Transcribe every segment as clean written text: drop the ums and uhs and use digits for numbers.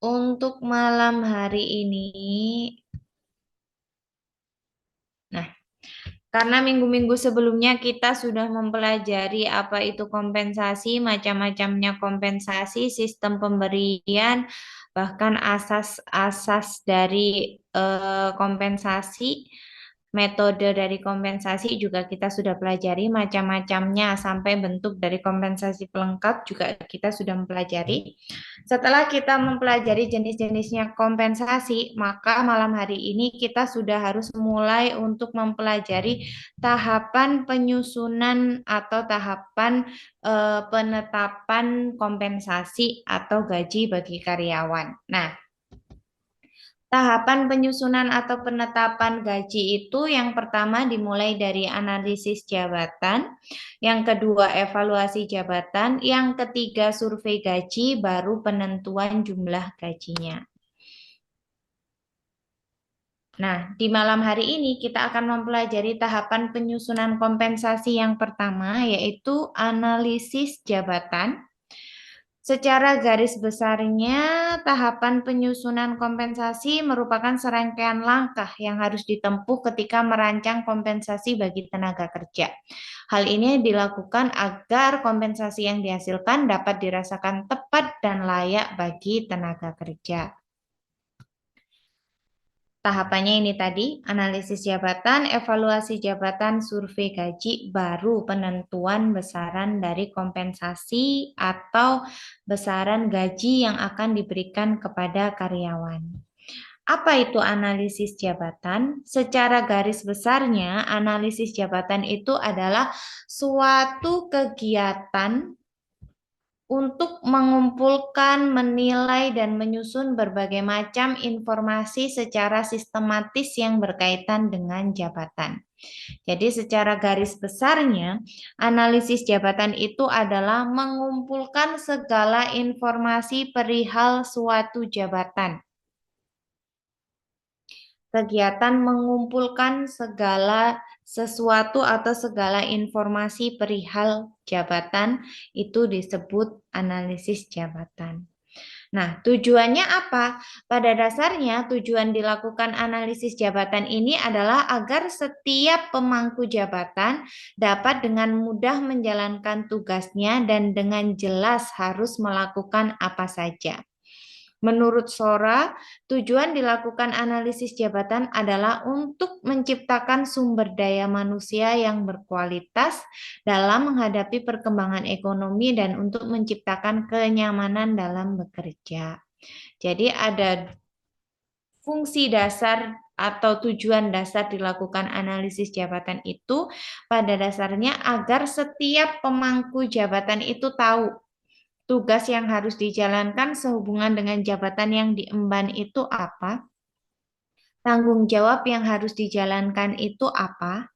untuk malam hari ini, nah, karena minggu-minggu sebelumnya kita sudah mempelajari apa itu kompensasi, macam-macamnya kompensasi, sistem pemberian, bahkan asas-asas dari kompensasi, metode dari kompensasi juga kita sudah pelajari macam-macamnya sampai bentuk dari kompensasi pelengkap juga kita sudah mempelajari. Setelah kita mempelajari jenis-jenisnya kompensasi, maka malam hari ini kita sudah harus mulai untuk mempelajari tahapan penyusunan atau tahapan penetapan kompensasi atau gaji bagi karyawan. Nah, tahapan penyusunan atau penetapan gaji itu yang pertama dimulai dari analisis jabatan, yang kedua evaluasi jabatan, yang ketiga survei gaji, baru penentuan jumlah gajinya. Nah, di malam hari ini kita akan mempelajari tahapan penyusunan kompensasi yang pertama, yaitu analisis jabatan. Secara garis besarnya, tahapan penyusunan kompensasi merupakan serangkaian langkah yang harus ditempuh ketika merancang kompensasi bagi tenaga kerja. Hal ini dilakukan agar kompensasi yang dihasilkan dapat dirasakan tepat dan layak bagi tenaga kerja. Tahapannya ini tadi, analisis jabatan, evaluasi jabatan, survei gaji, baru penentuan besaran dari kompensasi atau besaran gaji yang akan diberikan kepada karyawan. Apa itu analisis jabatan? Secara garis besarnya, analisis jabatan itu adalah suatu kegiatan untuk mengumpulkan, menilai, dan menyusun berbagai macam informasi secara sistematis yang berkaitan dengan jabatan. Jadi secara garis besarnya, analisis jabatan itu adalah mengumpulkan segala informasi perihal suatu jabatan. Kegiatan mengumpulkan segala sesuatu atau segala informasi perihal jabatan itu disebut analisis jabatan. Nah, tujuannya apa? Pada dasarnya, tujuan dilakukan analisis jabatan ini adalah agar setiap pemangku jabatan dapat dengan mudah menjalankan tugasnya dan dengan jelas harus melakukan apa saja. Menurut Sora, tujuan dilakukan analisis jabatan adalah untuk menciptakan sumber daya manusia yang berkualitas dalam menghadapi perkembangan ekonomi dan untuk menciptakan kenyamanan dalam bekerja. Jadi ada fungsi dasar atau tujuan dasar dilakukan analisis jabatan itu pada dasarnya agar setiap pemangku jabatan itu tahu tugas yang harus dijalankan sehubungan dengan jabatan yang diemban itu apa? Tanggung jawab yang harus dijalankan itu apa?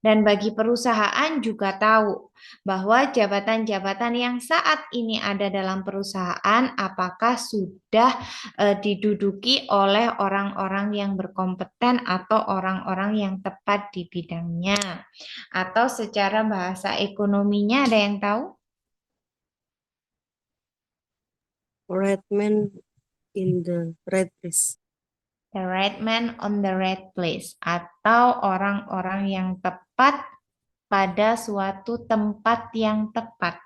Dan bagi perusahaan juga tahu bahwa jabatan-jabatan yang saat ini ada dalam perusahaan apakah sudah diduduki oleh orang-orang yang berkompeten atau orang-orang yang tepat di bidangnya. Atau secara bahasa ekonominya ada yang tahu? Right man in the right place. The right man on the right place, atau orang-orang yang tepat pada suatu tempat yang tepat.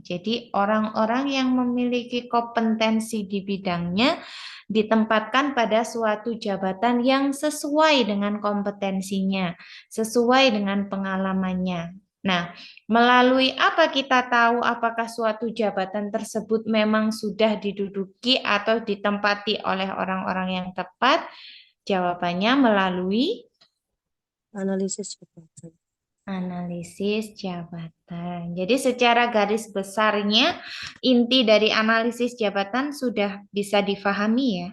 Jadi orang-orang yang memiliki kompetensi di bidangnya ditempatkan pada suatu jabatan yang sesuai dengan kompetensinya, sesuai dengan pengalamannya. Nah, melalui apa kita tahu apakah suatu jabatan tersebut memang sudah diduduki atau ditempati oleh orang-orang yang tepat? Jawabannya melalui Analisis jabatan. analisis jabatan. Jadi secara garis besarnya inti dari analisis jabatan sudah bisa difahami ya.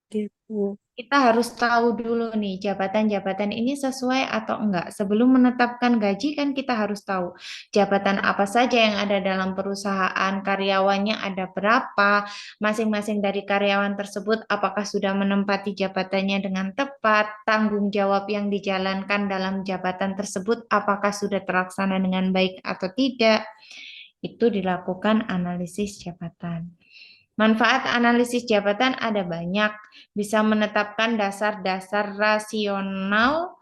Gitu. Kita harus tahu dulu nih jabatan-jabatan ini sesuai atau enggak. Sebelum menetapkan gaji kan kita harus tahu jabatan apa saja yang ada dalam perusahaan, karyawannya ada berapa, masing-masing dari karyawan tersebut apakah sudah menempati jabatannya dengan tepat, tanggung jawab yang dijalankan dalam jabatan tersebut apakah sudah terlaksana dengan baik atau tidak. Itu dilakukan analisis jabatan. Manfaat analisis jabatan ada banyak, bisa menetapkan dasar-dasar rasional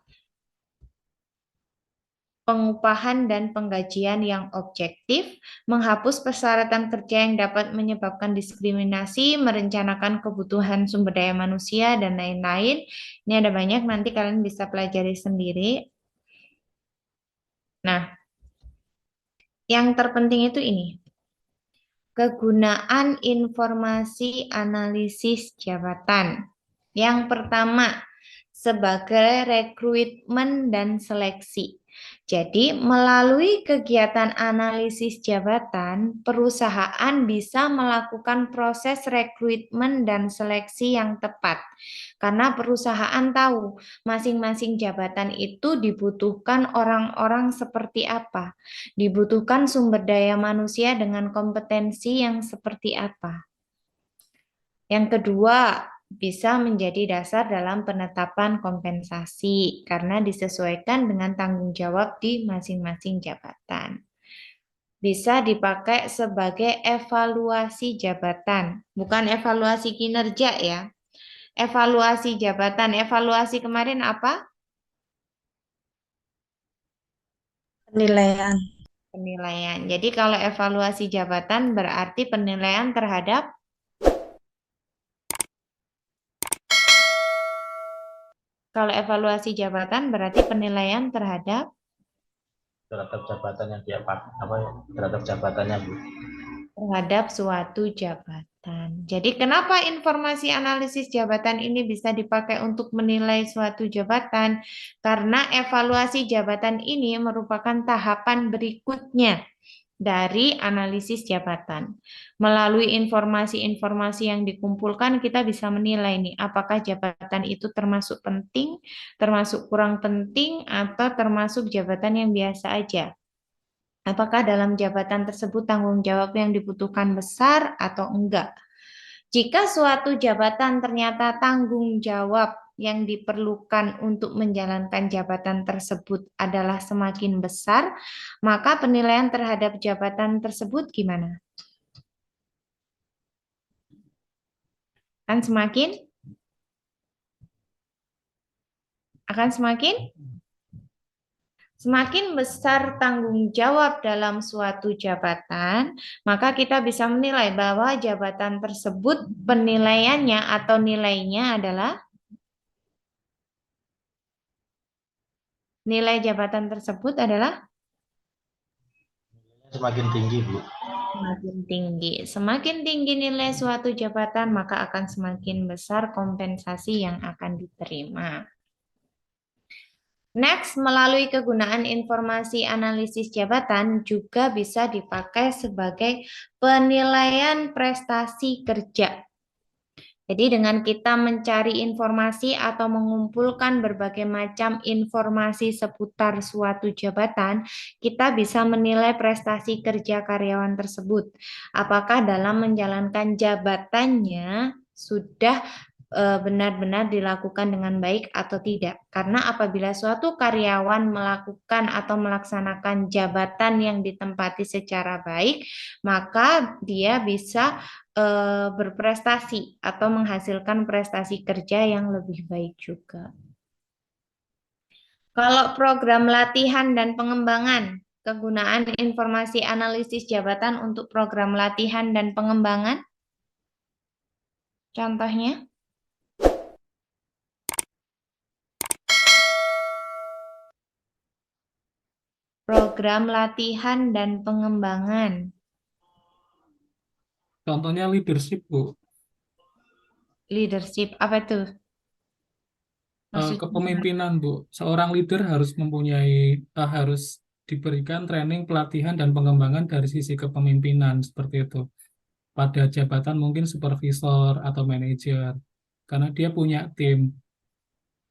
pengupahan dan penggajian yang objektif, menghapus persyaratan kerja yang dapat menyebabkan diskriminasi, merencanakan kebutuhan sumber daya manusia, dan lain-lain. Ini ada banyak, nanti kalian bisa pelajari sendiri. Nah, yang terpenting itu ini. Kegunaan informasi analisis jabatan. Yang pertama, sebagai rekrutmen dan seleksi. Jadi, melalui kegiatan analisis jabatan, perusahaan bisa melakukan proses rekrutmen dan seleksi yang tepat. Karena perusahaan tahu masing-masing jabatan itu dibutuhkan orang-orang seperti apa. Dibutuhkan sumber daya manusia dengan kompetensi yang seperti apa. Yang kedua, bisa menjadi dasar dalam penetapan kompensasi karena disesuaikan dengan tanggung jawab di masing-masing jabatan. Bisa dipakai sebagai evaluasi jabatan, bukan evaluasi kinerja ya. Evaluasi jabatan, evaluasi kemarin apa? Penilaian. Penilaian. Jadi kalau evaluasi jabatan berarti penilaian terhadap kalau evaluasi jabatan berarti penilaian terhadap jabatan yang dia apa ya, terhadap jabatannya Bu. terhadap suatu jabatan. Jadi kenapa informasi analisis jabatan ini bisa dipakai untuk menilai suatu jabatan? Karena evaluasi jabatan ini merupakan tahapan berikutnya dari analisis jabatan. Melalui informasi-informasi yang dikumpulkan, kita bisa menilai nih, apakah jabatan itu termasuk penting, termasuk kurang penting, atau termasuk jabatan yang biasa aja. Apakah dalam jabatan tersebut tanggung jawab yang dibutuhkan besar atau enggak? Jika suatu jabatan ternyata tanggung jawab yang diperlukan untuk menjalankan jabatan tersebut adalah semakin besar, maka penilaian terhadap jabatan tersebut gimana? Akan semakin Semakin besar tanggung jawab dalam suatu jabatan, maka kita bisa menilai bahwa jabatan tersebut penilaiannya atau nilainya adalah nilai jabatan tersebut adalah Semakin tinggi Bu. semakin tinggi. Semakin tinggi nilai suatu jabatan, maka akan semakin besar kompensasi yang akan diterima. Next, melalui kegunaan informasi analisis jabatan juga bisa dipakai sebagai penilaian prestasi kerja. Jadi dengan kita mencari informasi atau mengumpulkan berbagai macam informasi seputar suatu jabatan, kita bisa menilai prestasi kerja karyawan tersebut. Apakah dalam menjalankan jabatannya sudah benar-benar dilakukan dengan baik atau tidak. Karena apabila suatu karyawan melakukan atau melaksanakan jabatan yang ditempati secara baik, maka dia bisa berprestasi atau menghasilkan prestasi kerja yang lebih baik juga. Kalau program latihan dan pengembangan, kegunaan informasi analisis jabatan untuk program latihan dan pengembangan, contohnya? Program latihan dan pengembangan. Contohnya leadership, Bu. Leadership, apa itu? Maksudnya Kepemimpinan, Bu. Seorang leader harus harus diberikan training, pelatihan, dan pengembangan dari sisi kepemimpinan, seperti itu. Pada jabatan mungkin supervisor atau manajer, karena dia punya tim.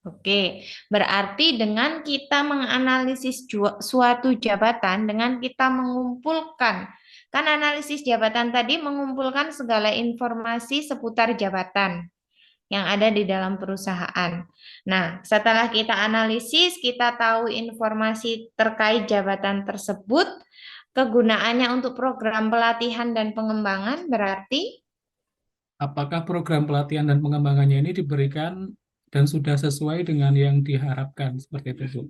Oke, berarti dengan kita menganalisis suatu jabatan, dengan kita mengumpulkan, kan analisis jabatan tadi mengumpulkan segala informasi seputar jabatan yang ada di dalam perusahaan. Nah, setelah kita analisis, kita tahu informasi terkait jabatan tersebut, kegunaannya untuk program pelatihan dan pengembangan berarti apakah program pelatihan dan pengembangannya ini diberikan dan sudah sesuai dengan yang diharapkan, seperti itu, Bu.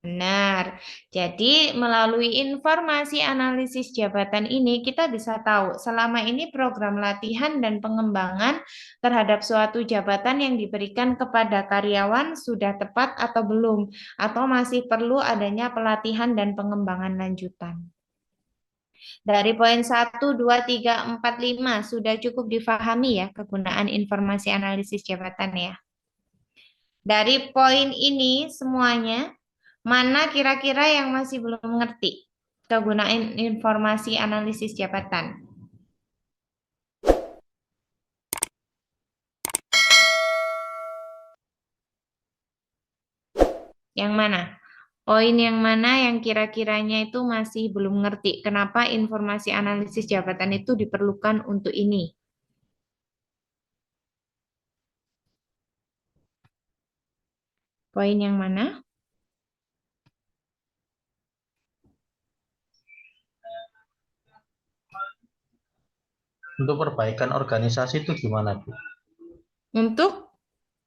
Benar. Jadi melalui informasi analisis jabatan ini kita bisa tahu selama ini program latihan dan pengembangan terhadap suatu jabatan yang diberikan kepada karyawan sudah tepat atau belum, atau masih perlu adanya pelatihan dan pengembangan lanjutan. Dari poin 1, 2, 3, 4, 5 sudah cukup difahami ya kegunaan informasi analisis jabatan ya. Dari poin ini semuanya, mana kira-kira yang masih belum mengerti kegunaan informasi analisis jabatan? Yang mana? Poin yang mana yang kira-kiranya itu masih belum ngerti? Kenapa informasi analisis jabatan itu diperlukan untuk ini? Poin yang mana? Untuk perbaikan organisasi itu gimana, Bu? Untuk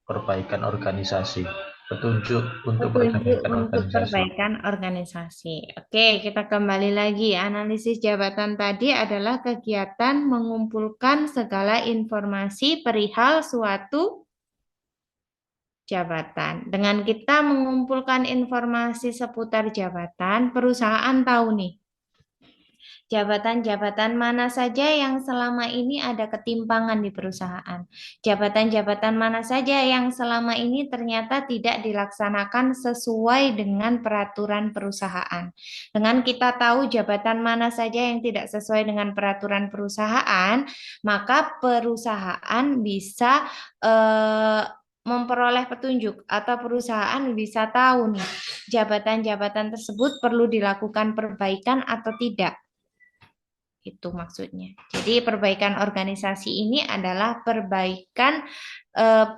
Perbaikan organisasi. Petunjuk untuk petunjuk perbaikan untuk organisasi. perbaikan organisasi. Oke, kita kembali lagi. Analisis jabatan tadi adalah kegiatan mengumpulkan segala informasi perihal suatu jabatan. Dengan kita mengumpulkan informasi seputar jabatan, perusahaan tahu nih, jabatan-jabatan mana saja yang selama ini ada ketimpangan di perusahaan. Jabatan-jabatan mana saja yang selama ini ternyata tidak dilaksanakan sesuai dengan peraturan perusahaan. Dengan kita tahu jabatan mana saja yang tidak sesuai dengan peraturan perusahaan, maka perusahaan bisa memperoleh petunjuk atau perusahaan bisa tahu nih jabatan-jabatan tersebut perlu dilakukan perbaikan atau tidak. Itu maksudnya. Jadi perbaikan organisasi ini adalah perbaikan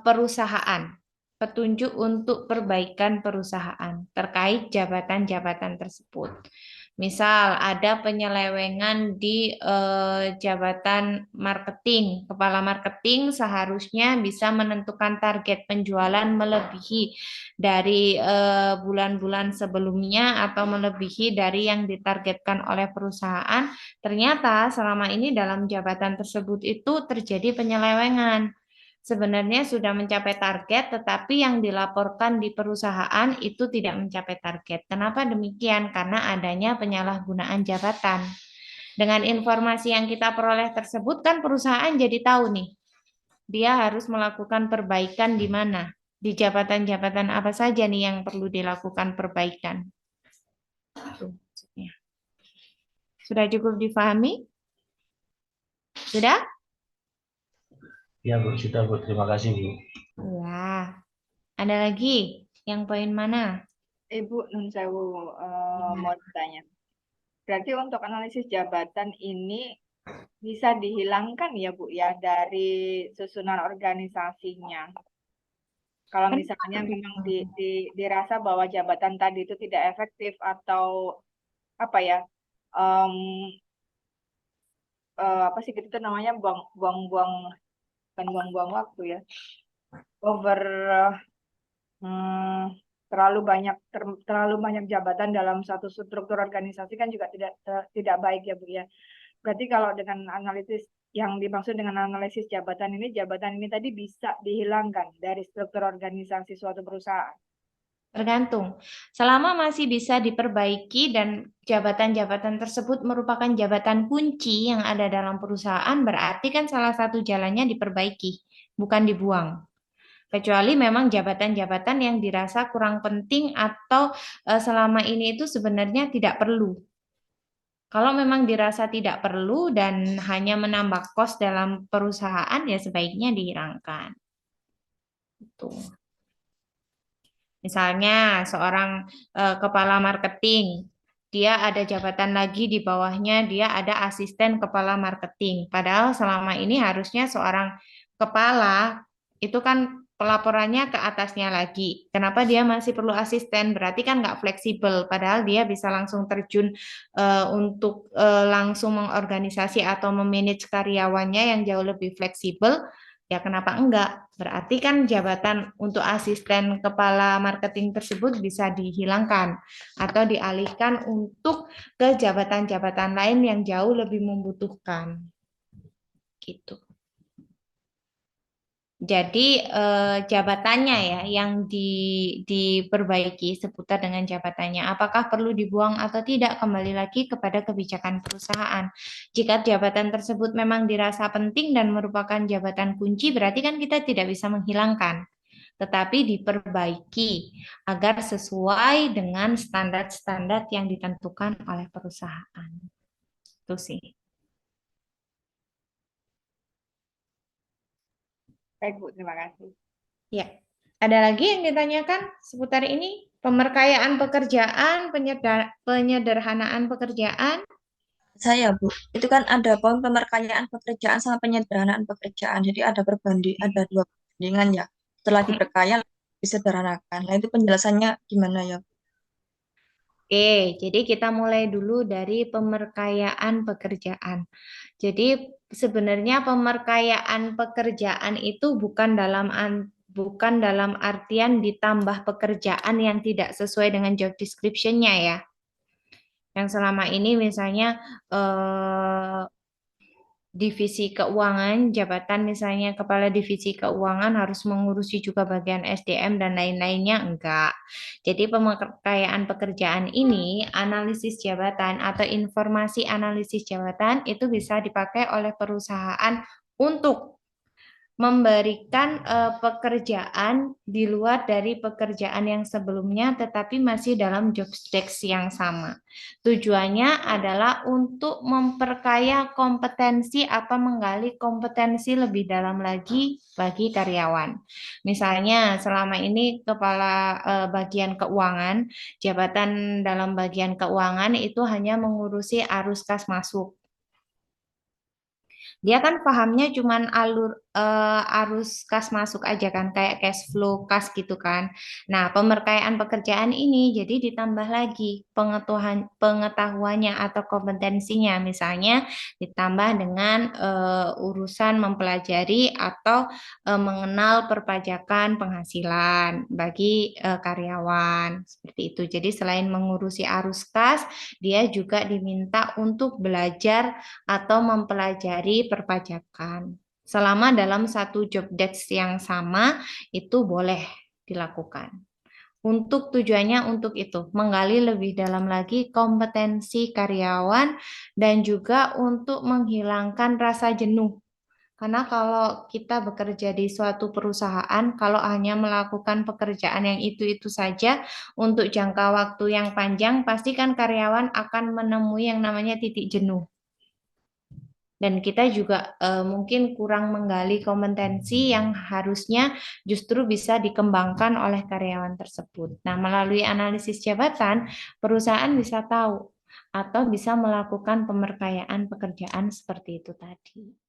perusahaan, petunjuk untuk perbaikan perusahaan terkait jabatan-jabatan tersebut. Misal ada penyelewengan di jabatan marketing, kepala marketing seharusnya bisa menentukan target penjualan melebihi dari bulan-bulan sebelumnya atau melebihi dari yang ditargetkan oleh perusahaan. Ternyata selama ini dalam jabatan tersebut itu terjadi penyelewengan. Sebenarnya sudah mencapai target, tetapi yang dilaporkan di perusahaan itu tidak mencapai target. Kenapa demikian? Karena adanya penyalahgunaan jabatan. Dengan informasi yang kita peroleh tersebut, kan perusahaan jadi tahu nih, dia harus melakukan perbaikan di mana? Di jabatan-jabatan apa saja nih yang perlu dilakukan perbaikan? Itu maksudnya. Sudah cukup difahami? Sudah? Ya, Bu, sudah, Bu. Terima kasih, Bu. Ya. Ada lagi? Yang poin mana? Ibu Nun Sewu, mau tanya. Berarti untuk analisis jabatan ini bisa dihilangkan ya Bu ya dari susunan organisasinya. Kalau misalnya memang dirasa bahwa jabatan tadi itu tidak efektif atau apa ya, apa sih gitu namanya buang-buang waktu ya, over terlalu banyak jabatan dalam satu struktur organisasi kan juga tidak baik ya Bu ya. Berarti kalau dengan analisis yang dimaksud dengan analisis jabatan ini tadi bisa dihilangkan dari struktur organisasi suatu perusahaan. Tergantung. Selama masih bisa diperbaiki dan jabatan-jabatan tersebut merupakan jabatan kunci yang ada dalam perusahaan, berarti kan salah satu jalannya diperbaiki, bukan dibuang. Kecuali memang jabatan-jabatan yang dirasa kurang penting atau selama ini itu sebenarnya tidak perlu. Kalau memang dirasa tidak perlu dan hanya menambah kos dalam perusahaan, ya sebaiknya dihilangkan. Itu. Misalnya seorang kepala marketing, dia ada jabatan lagi di bawahnya, dia ada asisten kepala marketing. Padahal selama ini harusnya seorang kepala itu kan pelaporannya ke atasnya lagi. Kenapa dia masih perlu asisten? Berarti kan nggak fleksibel, padahal dia bisa langsung terjun untuk langsung mengorganisasi atau memanage karyawannya yang jauh lebih fleksibel. Ya kenapa enggak? Berarti kan jabatan untuk asisten kepala marketing tersebut bisa dihilangkan atau dialihkan untuk ke jabatan-jabatan lain yang jauh lebih membutuhkan. Gitu. Jadi jabatannya ya yang diperbaiki seputar dengan jabatannya. Apakah perlu dibuang atau tidak kembali lagi kepada kebijakan perusahaan. Jika jabatan tersebut memang dirasa penting dan merupakan jabatan kunci, berarti kan kita tidak bisa menghilangkan, tetapi diperbaiki agar sesuai dengan standar-standar yang ditentukan oleh perusahaan. Itu sih. Baik, Bu, terima kasih. Ya, ada lagi yang ditanyakan seputar ini? Pemerkayaan pekerjaan, penyederhanaan pekerjaan. Saya, Bu, itu kan ada poin pemerkayaan pekerjaan sama penyederhanaan pekerjaan. Jadi ada ada dua perbandingan ya. Setelah diperkaya, disederhanakan. Nah, itu penjelasannya gimana ya? Oke, jadi kita mulai dulu dari pemerkayaan pekerjaan. Jadi sebenarnya pemerkayaan pekerjaan itu bukan dalam artian ditambah pekerjaan yang tidak sesuai dengan job description-nya ya. Yang selama ini misalnya divisi keuangan, jabatan misalnya kepala divisi keuangan harus mengurusi juga bagian SDM dan lain-lainnya, enggak. Jadi pemerkayaan pekerjaan ini, analisis jabatan atau informasi analisis jabatan itu bisa dipakai oleh perusahaan untuk memberikan pekerjaan di luar dari pekerjaan yang sebelumnya tetapi masih dalam job desk yang sama. Tujuannya adalah untuk memperkaya kompetensi atau menggali kompetensi lebih dalam lagi bagi karyawan. Misalnya selama ini kepala bagian keuangan, jabatan dalam bagian keuangan itu hanya mengurusi arus kas masuk. Dia kan pahamnya cuman arus kas masuk aja kan, kayak cash flow kas gitu kan. Nah, pemerkayaan pekerjaan ini jadi ditambah lagi pengetahuannya atau kompetensinya, misalnya ditambah dengan urusan mempelajari atau mengenal perpajakan penghasilan bagi karyawan seperti itu. Jadi selain mengurusi arus kas, dia juga diminta untuk belajar atau mempelajari perpajakan. Selama dalam satu job desk yang sama, itu boleh dilakukan. Untuk tujuannya untuk itu, menggali lebih dalam lagi kompetensi karyawan dan juga untuk menghilangkan rasa jenuh. Karena kalau kita bekerja di suatu perusahaan, kalau hanya melakukan pekerjaan yang itu-itu saja untuk jangka waktu yang panjang, pasti kan karyawan akan menemui yang namanya titik jenuh. Dan kita juga mungkin kurang menggali kompetensi yang harusnya justru bisa dikembangkan oleh karyawan tersebut. Nah, melalui analisis jabatan, perusahaan bisa tahu atau bisa melakukan pemerkayaan pekerjaan seperti itu tadi.